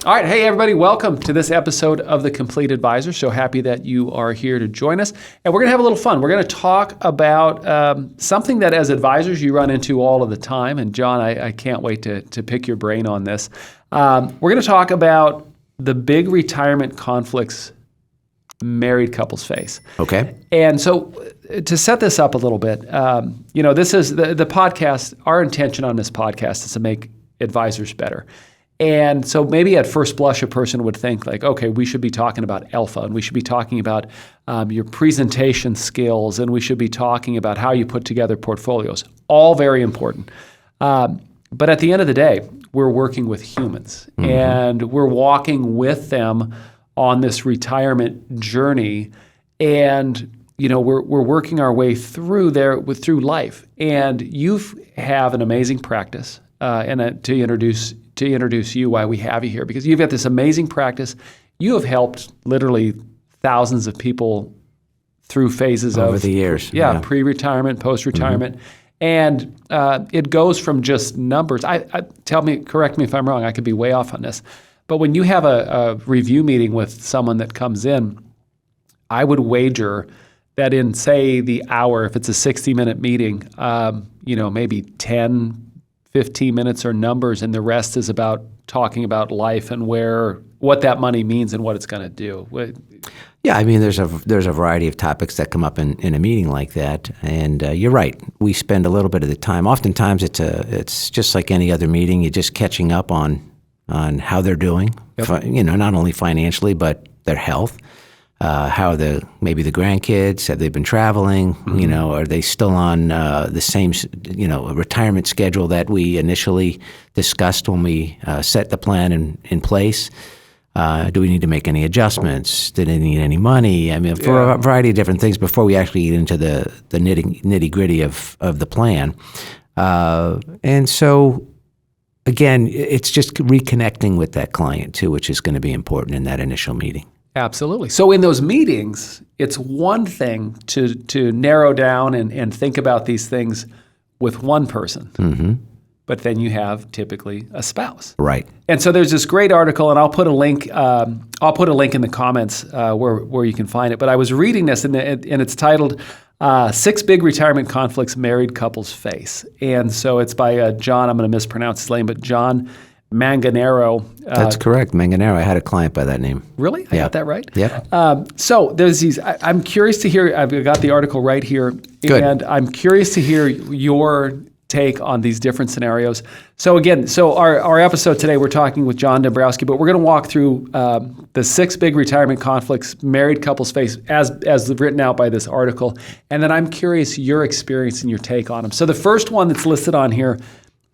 All right. Hey, everybody. Welcome to this episode of The Complete Advisor. So happy that you are here to join us. And we're going to have a little fun. We're going to talk about something that as advisors you run into all of the time. And John, I can't wait to pick your brain on this. We're going to talk about the big retirement conflicts married couples face. Okay. And so to set this up a little bit, this is the podcast. Our intention on this podcast is to make advisors better. And so maybe at first blush, a person would think like, okay, we should be talking about alpha, and we should be talking about your presentation skills, and we should be talking about how you put together portfolios. All very important. But at the end of the day, we're working with humans, and we're walking with them on this retirement journey, and we're working our way through through life. And you have an amazing practice, and to introduce you, why we have you here, because you've got this amazing practice. You have helped literally thousands of people through phases over the years. Yeah, pre-retirement, post-retirement. And it goes from just numbers. Correct me if I'm wrong, I could be way off on this. But when you have a review meeting with someone that comes in, I would wager that in, say, the hour, if it's a 60-minute meeting, maybe 10, 15 minutes are numbers, and the rest is about talking about life and what that money means and what it's going to do. Yeah, I mean, there's a variety of topics that come up in a meeting like that, and you're right. We spend a little bit of the time. Oftentimes, it's just like any other meeting. You're just catching up on how they're doing. Yep. Not only financially but their health. How maybe the grandkids, have they been traveling? Are they still on the same retirement schedule that we initially discussed when we set the plan in place? Do we need to make any adjustments? Do they need any money? I mean, for a variety of different things before we actually get into the nitty gritty of the plan. And so, again, it's just reconnecting with that client too, which is going to be important in that initial meeting. Absolutely. So in those meetings, it's one thing to narrow down and think about these things with one person. Mm-hmm. But then you have typically a spouse. Right. And so there's this great article, and I'll put a link. I'll put a link in the comments where you can find it. But I was reading this, and it's titled 6 Big Retirement Conflicts Married Couples Face. And so it's by John, I'm going to mispronounce his name, but John Manganaro. That's correct, Manganaro. I had a client by that name. Really? I got that right? Yeah. So there's these. I'm curious to hear. I've got the article right here, Good. And I'm curious to hear your take on these different scenarios. So again, our episode today, we're talking with John Dombroski, but we're going to walk through the 6 big retirement conflicts married couples face as written out by this article, and then I'm curious your experience and your take on them. So the first one that's listed on here,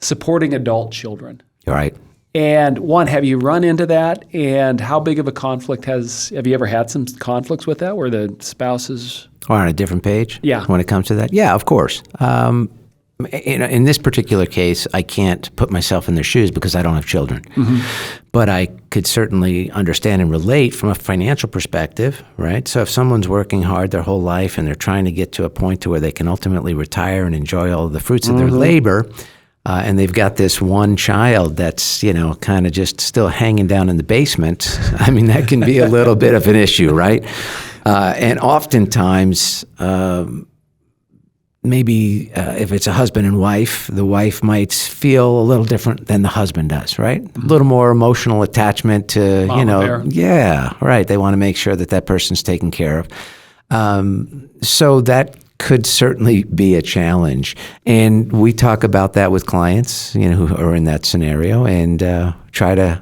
supporting adult children. All right. And one, have you run into that? And how big of a conflict have you ever had some conflicts with that where the spouses are on a different page? Yeah. When it comes to that? Yeah, of course. In this particular case, I can't put myself in their shoes because I don't have children. Mm-hmm. But I could certainly understand and relate from a financial perspective, right? So if someone's working hard their whole life and they're trying to get to a point to where they can ultimately retire and enjoy all of the fruits of their labor, and they've got this one child that's, kind of just still hanging down in the basement, I mean, that can be a little bit of an issue, right? And oftentimes, maybe if it's a husband and wife, the wife might feel a little different than the husband does, right? Mm-hmm. A little more emotional attachment to, bear. Yeah, right. They want to make sure that person's taken care of. So that could certainly be a challenge. And we talk about that with clients, who are in that scenario, and try to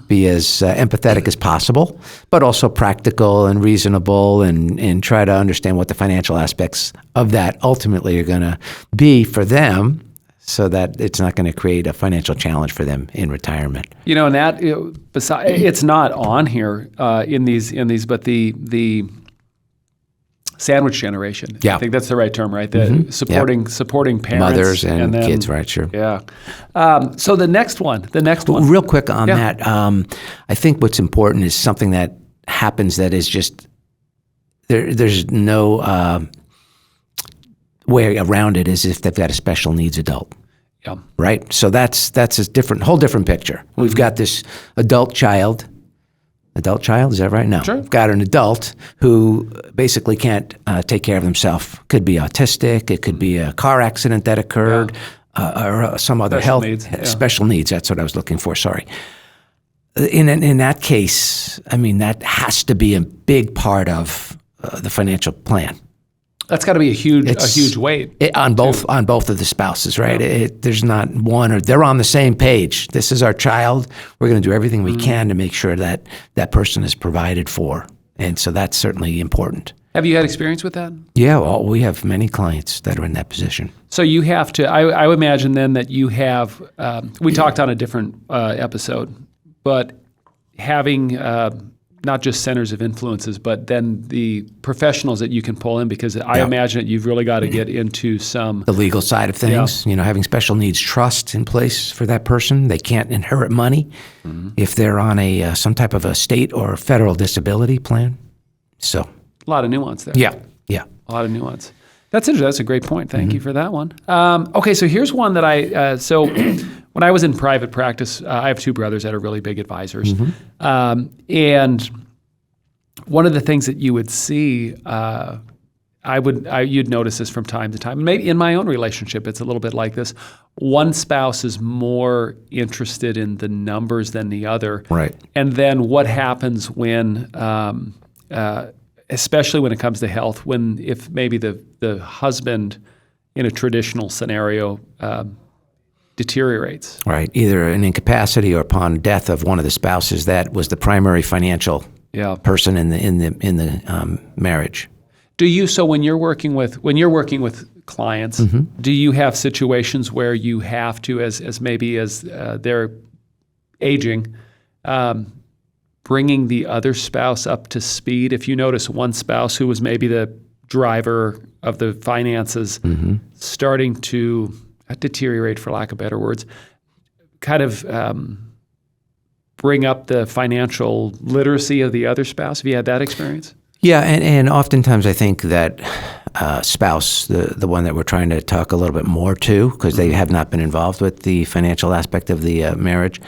be as empathetic as possible, but also practical and reasonable, and try to understand what the financial aspects of that ultimately are going to be for them, so that it's not going to create a financial challenge for them in retirement. And that it's not on here in these, but the sandwich generation. Yeah. I think that's the right term, right? The supporting parents. Mothers and then, kids, right, sure. Yeah. So the next one. Real quick on that, I think what's important is something that happens that is just, there's no way around it, is if they've got a special needs adult. Yeah. Right? So that's a whole different picture. We've got this adult child, is that right? No. Sure. We've got an adult who basically can't take care of themselves. Could be autistic. It could be a car accident that occurred, or some other Special health needs, yeah. special needs. That's what I was looking for. Sorry. In that case, I mean, that has to be a big part of the financial plan. That's got to be a huge weight on both of the spouses, right? Yeah. There's not one, or they're on the same page. This is our child. We're going to do everything we can to make sure that that person is provided for, and so that's certainly important. Have you had experience with that? Yeah, well, we have many clients that are in that position. So you have to. I would imagine then that you have. We talked on a different episode, but having. Not just centers of influences, but then the professionals that you can pull in, because I imagine that you've really got to get into the legal side of things. Yeah. Having special needs trust in place for that person. They can't inherit money if they're on some type of a state or federal disability plan. So a lot of nuance there. Yeah. A lot of nuance. That's interesting. That's a great point. Thank you for that one. Okay, so here's one that when I was in private practice, I have two brothers that are really big advisors. And one of the things that you would see, you'd notice this from time to time. Maybe in my own relationship, it's a little bit like this. One spouse is more interested in the numbers than the other. Right. And then what happens when, especially when it comes to health, if maybe the husband in a traditional scenario deteriorates. Right, either an incapacity or upon death of one of the spouses, that was the primary financial person in the marriage. So when you're working with clients, do you have situations where you have to, as they're aging, bringing the other spouse up to speed? If you notice one spouse who was maybe the driver of the finances starting to deteriorate, for lack of better words, kind of bring up the financial literacy of the other spouse? Have you had that experience? Yeah, and oftentimes I think that spouse, the one that we're trying to talk a little bit more to, because they have not been involved with the financial aspect of the marriage,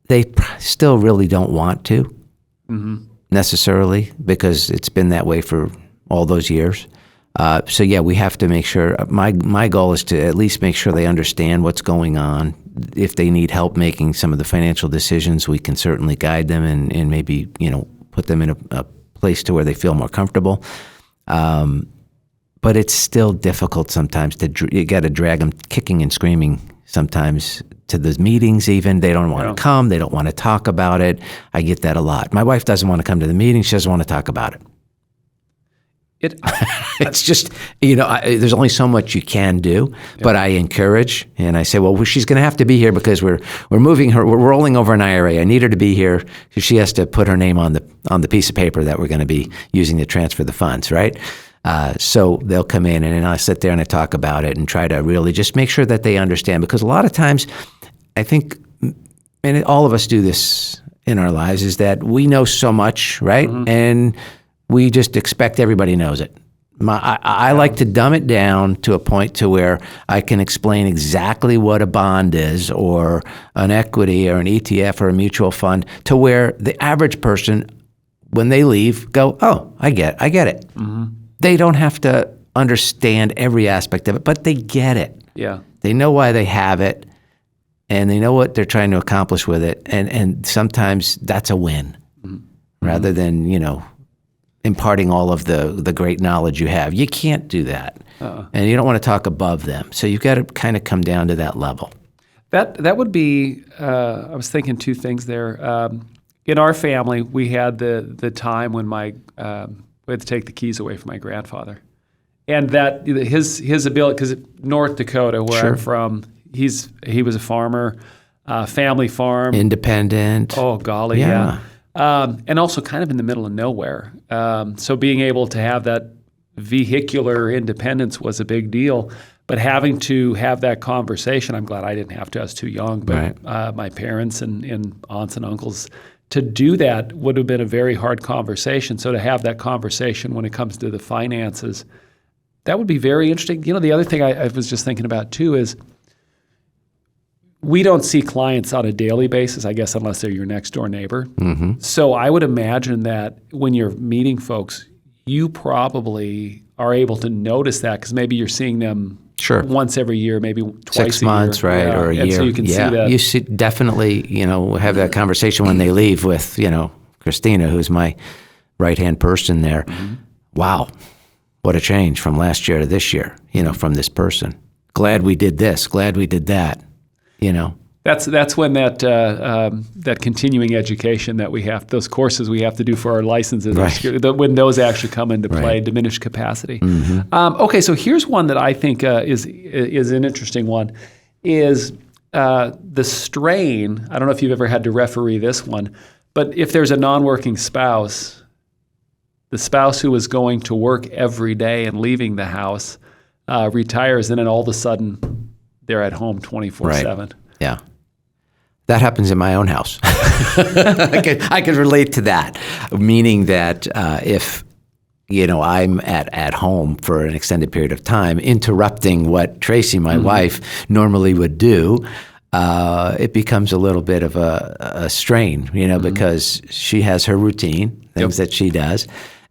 they still really don't want to necessarily, because it's been that way for all those years. So yeah, we have to make sure. My goal is to at least make sure they understand what's going on. If they need help making some of the financial decisions, we can certainly guide them and maybe put them in a place to where they feel more comfortable. But it's still difficult sometimes. You got to drag them kicking and screaming sometimes to the meetings. Even they don't want to come. They don't want to talk about it. I get that a lot. My wife doesn't want to come to the meeting. She doesn't want to talk about it. It's just, there's only so much you can do, but I encourage, and I say, well, she's going to have to be here because we're moving her, we're rolling over an IRA. I need her to be here because she has to put her name on the piece of paper that we're going to be using to transfer the funds, right? So they'll come in, and then I sit there and I talk about it and try to really just make sure that they understand, because a lot of times I think, and all of us do this in our lives, is that we know so much, right? And we just expect everybody knows it. I like to dumb it down to a point to where I can explain exactly what a bond is, or an equity, or an ETF, or a mutual fund, to where the average person, when they leave, go, oh, I get it. They don't have to understand every aspect of it, but they get it. Yeah. They know why they have it, and they know what they're trying to accomplish with it. And sometimes that's a win, rather than, imparting all of the great knowledge you have. You can't do that. And you don't want to talk above them. So you've got to kind of come down to that level. That would be, I was thinking two things there. In our family, we had the time when we had to take the keys away from my grandfather. And that his ability, because North Dakota, where I'm from, he was a farmer, family farm. Independent. Oh, golly, yeah. And also kind of in the middle of nowhere. So being able to have that vehicular independence was a big deal. But having to have that conversation, I'm glad I didn't have to. I was too young. But my parents and aunts and uncles, to do that would have been a very hard conversation. So to have that conversation when it comes to the finances, that would be very interesting. The other thing I was just thinking about too is we don't see clients on a daily basis, I guess, unless they're your next door neighbor. Mm-hmm. So I would imagine that when you're meeting folks, you probably are able to notice that because maybe you're seeing them Sure. once every year, maybe twice 6 a year. months, right, Yeah. or a and year. so you can see that. You see, definitely, have that conversation when they leave with, Christina, who's my right-hand person there. Mm-hmm. Wow, what a change from last year to this year, from this person. Glad we did this, glad we did that, That's when that continuing education that we have, those courses we have to do for our licenses, Right. when those actually come into play, Right. diminished capacity. Mm-hmm. Okay, so here's one that I think is an interesting one, is the strain. I don't know if you've ever had to referee this one, but if there's a non-working spouse, the spouse who is going to work every day and leaving the house retires, and then all of a sudden they're at home 24/7. Yeah. That happens in my own house. I can relate to that, meaning that if I'm at home for an extended period of time, interrupting what Tracy, my wife, normally would do, it becomes a little bit of a strain, because she has her routine, things that she does.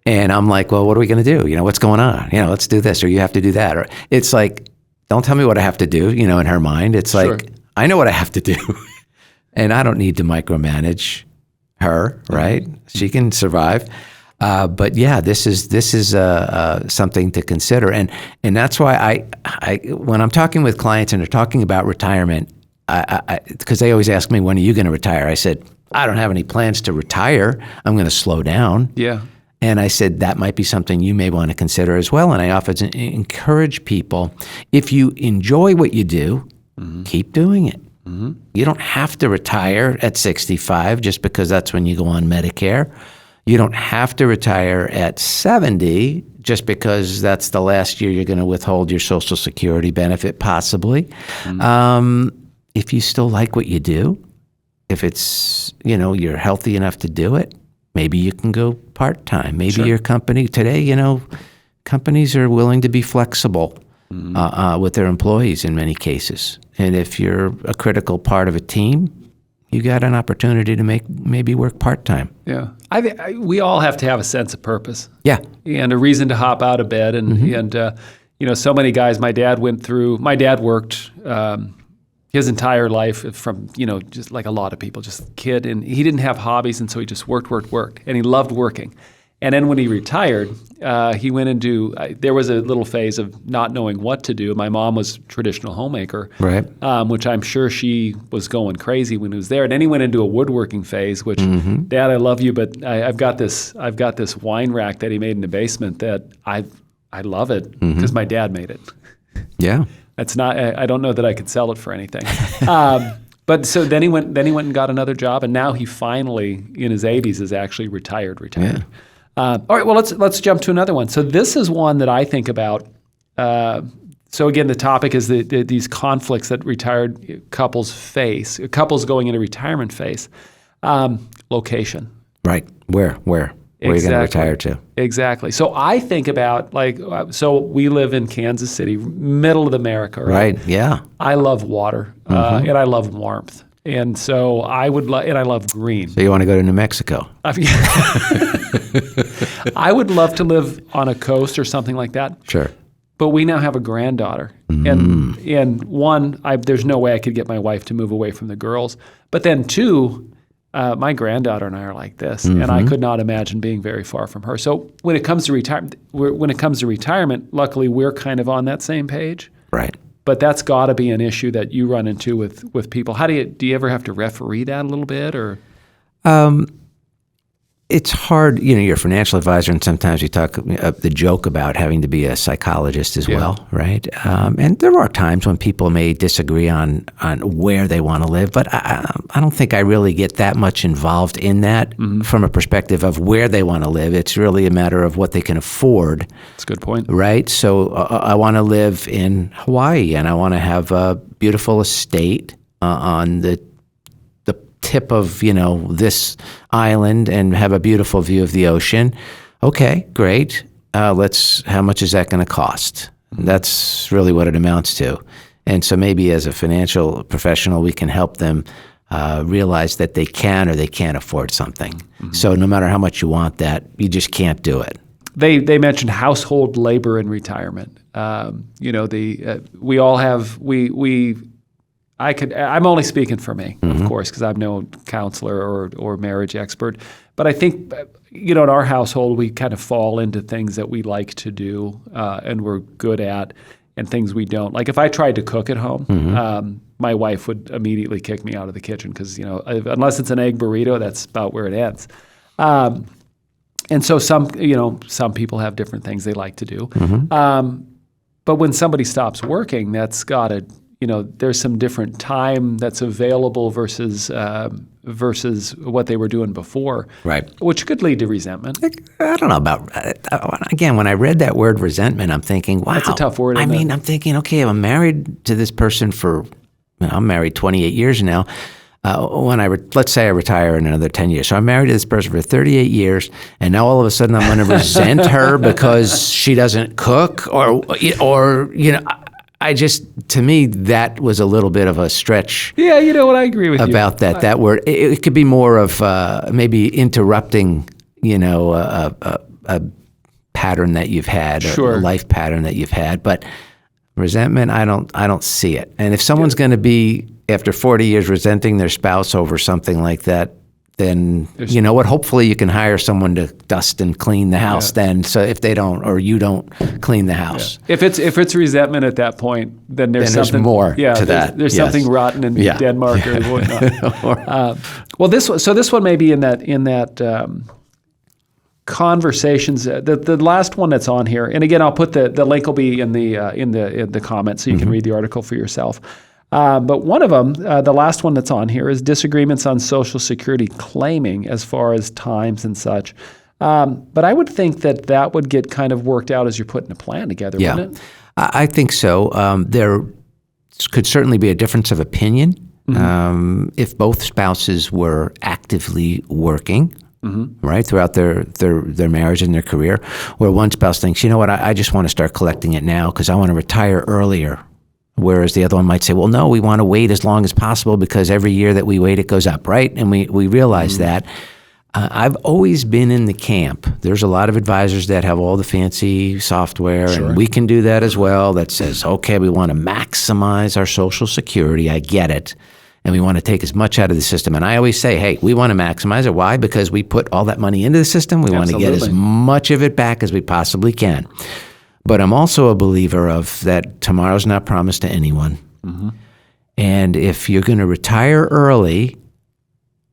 And I'm like, well, what are we going to do? What's going on? Let's do this, or you have to do that. Or it's like, don't tell me what I have to do, in her mind. It's Sure. like, I know what I have to do. And I don't need to micromanage her, right? She can survive. But yeah, this is something to consider. And that's why I when I'm talking with clients and they're talking about retirement, because they always ask me, when are you going to retire? I said, I don't have any plans to retire. I'm going to slow down. Yeah. And I said, that might be something you may want to consider as well. And I often encourage people, if you enjoy what you do, keep doing it. Mm-hmm. You don't have to retire at 65 just because that's when you go on Medicare. You don't have to retire at 70 just because that's the last year you're going to withhold your Social Security benefit, possibly. Mm-hmm. If you still like what you do, if it's, you're healthy enough to do it, maybe you can go part-time. Maybe Sure. your company today, companies are willing to be flexible with their employees in many cases. And if you're a critical part of a team, you got an opportunity to maybe work part-time. Yeah. We all have to have a sense of purpose. Yeah. And a reason to hop out of bed. And so many guys, my dad worked his entire life from, just like a lot of people, just a kid. And he didn't have hobbies, and so he just worked. And he loved working. And then when he retired, he went into, there was a little phase of not knowing what to do. My mom was a traditional homemaker, Right. Which I'm sure she was going crazy when he was there. And then he went into a woodworking phase, which, Dad, I love you, but I've got this wine rack that he made in the basement that I love it because my dad made it. Yeah. That's not, I don't know that I could sell it for anything. But so then he went and got another job, and now he finally, in his 80s, is actually retired. Yeah. All right, well, let's jump to another one. So this is one that I think about. So again, the topic is these conflicts that retired couples face, couples going into retirement face. Location. Right. Where? Where are you going to retire to? Exactly. So I think about so we live in Kansas City, middle of America, right? Right. Yeah. I love water and I love warmth. And so I would and I love green. So you want to go to New Mexico? I would love to live on a coast or something like that. Sure. But we now have a granddaughter, and one, there's no way I could get my wife to move away from the girls. But then two, my granddaughter and I are like this, and I could not imagine being very far from her. So when it comes to retirement, luckily we're kind of on that same page. Right. But that's got to be an issue that you run into with people. How do you ever have to referee that a little bit, or? It's hard, you're a financial advisor, and sometimes you talk the joke about having to be a psychologist as well, right? And there are times when people may disagree on where they want to live, but I don't think I really get that much involved in that from a perspective of where they want to live. It's really a matter of what they can afford. That's a good point. Right? So I want to live in Hawaii, and I want to have a beautiful estate on the tip of, this island and have a beautiful view of the ocean. Okay, great. How much is that going to cost? That's really what it amounts to. And so maybe as a financial professional, we can help them realize that they can or they can't afford something. Mm-hmm. So no matter how much you want that, you just can't do it. They mentioned household labor in retirement. We all have I'm only speaking for me, mm-hmm. of course, because I'm no counselor or marriage expert. But I think, in our household, we kind of fall into things that we like to do and we're good at, and things we don't. Like if I tried to cook at home, mm-hmm. My wife would immediately kick me out of the kitchen because, unless it's an egg burrito, that's about where it ends. And so some people have different things they like to do. Mm-hmm. But when somebody stops working, that's got to, there's some different time that's available versus what they were doing before. Right. Which could lead to resentment. I don't know about, again, when I read that word resentment, I'm thinking, wow. That's a tough word. I'm thinking, okay, I'm married to this person I'm married 28 years now. Let's say I retire in another 10 years. So I'm married to this person for 38 years, and now all of a sudden I'm going to resent her because she doesn't cook or to me, that was a little bit of a stretch. Yeah, I agree with you. About that word. It could be more of maybe interrupting, a pattern that you've had, sure. a life pattern that you've had. But resentment, I don't see it. And if someone's going to be, after 40 years, resenting their spouse over something like that, then you know what? Hopefully you can hire someone to dust and clean the house then. So if they don't, or you don't clean the house. Yeah. If it's resentment at that point, then there's something more to that. There's something rotten in Denmark or whatnot. Well, this one may be in that conversations. The last one that's on here, and again, I'll put the link will be in the comments so you can read the article for yourself. But one of them, the last one that's on here, is disagreements on Social Security claiming as far as times and such. But I would think that would get kind of worked out as you're putting a plan together, wouldn't it? I think so. There could certainly be a difference of opinion if both spouses were actively working. Mm-hmm. Right, throughout their marriage and their career, where one spouse thinks, you know what, I just want to start collecting it now because I want to retire earlier. Whereas the other one might say, well, no, we want to wait as long as possible because every year that we wait, it goes up, right? And we realize that. I've always been in the camp. There's a lot of advisors that have all the fancy software, sure. and we can do that as well, that says, okay, we want to maximize our Social Security. I get it. And we want to take as much out of the system. And I always say, hey, we want to maximize it. Why? Because we put all that money into the system. We want to get as much of it back as we possibly can. But I'm also a believer of that tomorrow's not promised to anyone. Mm-hmm. And if you're going to retire early,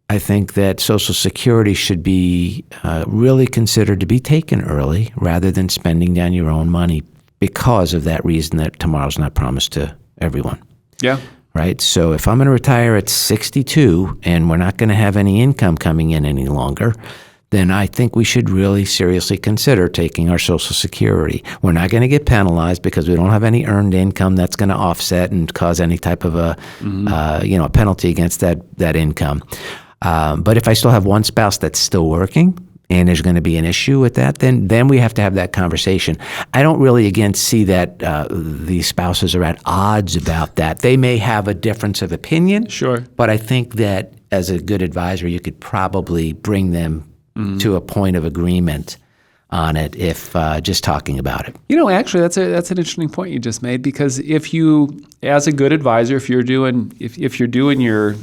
I think that Social Security should be really considered to be taken early rather than spending down your own money because of that reason that tomorrow's not promised to everyone. Yeah. Right? So if I'm going to retire at 62 and we're not going to have any income coming in any longer, then I think we should really seriously consider taking our Social Security. We're not going to get penalized because we don't have any earned income that's going to offset and cause any type of a penalty against that income. But if I still have one spouse that's still working and there's going to be an issue with that, then we have to have that conversation. I don't really, again, see that these spouses are at odds about that. They may have a difference of opinion. Sure. But I think that as a good advisor, you could probably bring them to a point of agreement on it if just talking about it. Actually, that's an interesting point you just made, because if you, as a good advisor, if you're doing your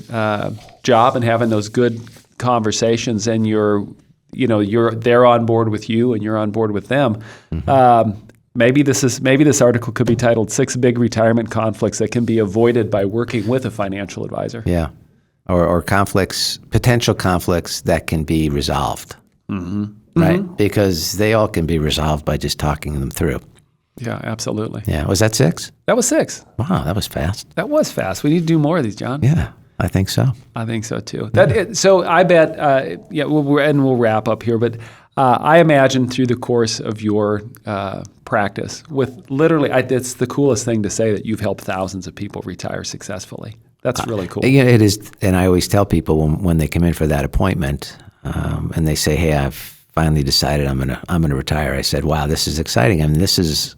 job and having those good conversations, and they're on board with you and you're on board with them. Mm-hmm. Maybe this article could be titled 6 Big Retirement Conflicts That Can Be Avoided by Working with a Financial Advisor. Yeah. Or potential conflicts that can be resolved. Mm-hmm. Right? Mm-hmm. Because they all can be resolved by just talking them through. Yeah, absolutely. Yeah. Was that 6? That was 6. Wow, that was fast. That was fast. We need to do more of these, John. Yeah. I think so. I think so too. So I bet, we'll wrap up here, but I imagine through the course of your practice, with literally, it's the coolest thing to say that you've helped thousands of people retire successfully. That's really cool. It is, and I always tell people when they come in for that appointment, and they say, "Hey, I've finally decided I'm gonna retire." I said, "Wow, this is exciting. I mean, this is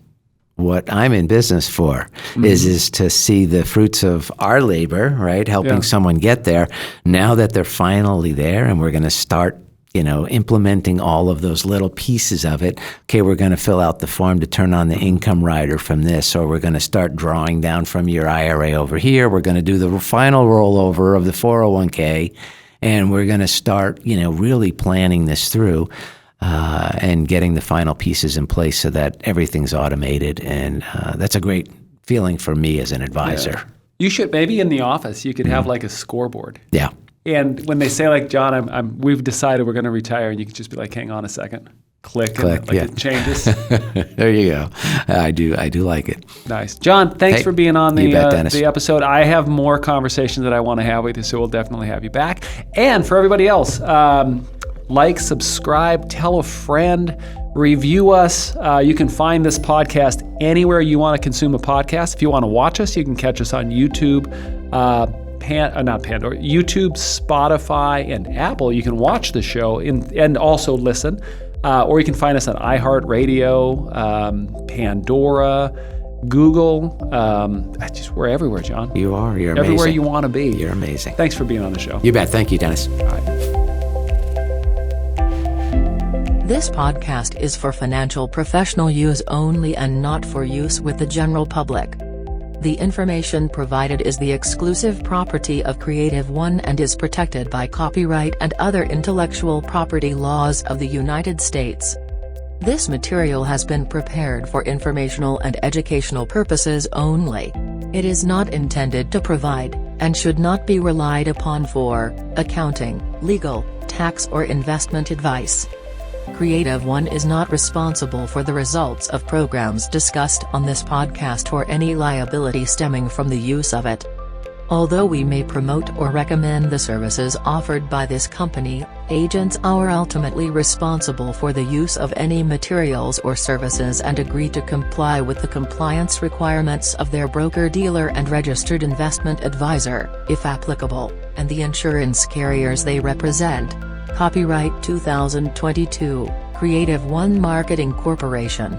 what I'm in business for, is to see the fruits of our labor, right? Helping someone get there. Now that they're finally there and we're going to start, implementing all of those little pieces of it. Okay, we're going to fill out the form to turn on the income rider from this, or we're going to start drawing down from your IRA over here. We're going to do the final rollover of the 401k, and we're going to start, really planning this through. And getting the final pieces in place so that everything's automated. And that's a great feeling for me as an advisor. Yeah. You should, maybe in the office, you could have like a scoreboard. Yeah. And when they say like, John, we've decided we're going to retire, and you can just be like, hang on a second. Click and it changes. There you go. I do like it. Nice. John, thanks for being on the episode. I have more conversations that I want to have with you, so we'll definitely have you back. And for everybody else, like, subscribe, tell a friend, review us. You can find this podcast anywhere you want to consume a podcast. If you want to watch us, you can catch us on YouTube, YouTube, Spotify, and Apple. You can watch the show and also listen. Or you can find us on iHeartRadio, Pandora, Google. We're everywhere, John. You are. You're amazing. Everywhere you want to be. You're amazing. Thanks for being on the show. You bet. Thank you, Dennis. All right. This podcast is for financial professional use only and not for use with the general public. The information provided is the exclusive property of Creative One and is protected by copyright and other intellectual property laws of the United States. This material has been prepared for informational and educational purposes only. It is not intended to provide, and should not be relied upon for, accounting, legal, tax or investment advice. Creative One is not responsible for the results of programs discussed on this podcast or any liability stemming from the use of it. Although we may promote or recommend the services offered by this company, agents are ultimately responsible for the use of any materials or services and agree to comply with the compliance requirements of their broker-dealer and registered investment advisor, if applicable, and the insurance carriers they represent. Copyright 2022, Creative One Marketing Corporation.